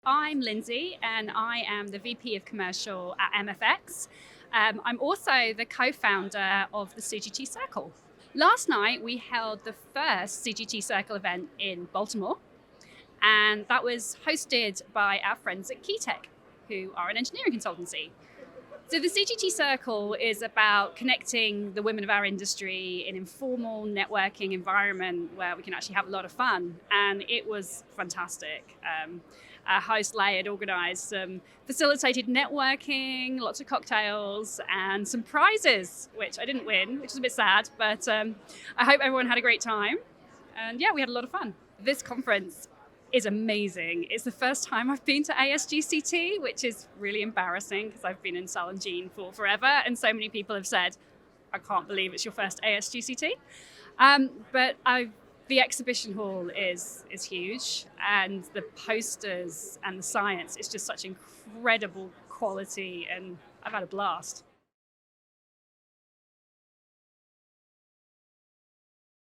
I'm Lindsay and I am the VP of Commercial at MFX. I'm also the co-founder of the CGT Circle. Last night we held the first CGT Circle event in Baltimore, and that was hosted by our friends at Keytech, who are an engineering consultancy. So the CGT Circle is about connecting the women of our industry in informal networking environment where we can actually have a lot of fun, and it was fantastic. Our host Leigh had organised some facilitated networking, lots of cocktails, and some prizes, which I didn't win, which is a bit sad, but I hope everyone had a great time. And yeah, we had a lot of fun. This conference is amazing. It's the first time I've been to ASGCT, which is really embarrassing because I've been in Cell and Gene for forever, and so many people have said, I can't believe it's your first ASGCT. The exhibition hall is huge, and the posters and the science is just such incredible quality, and I've had a blast.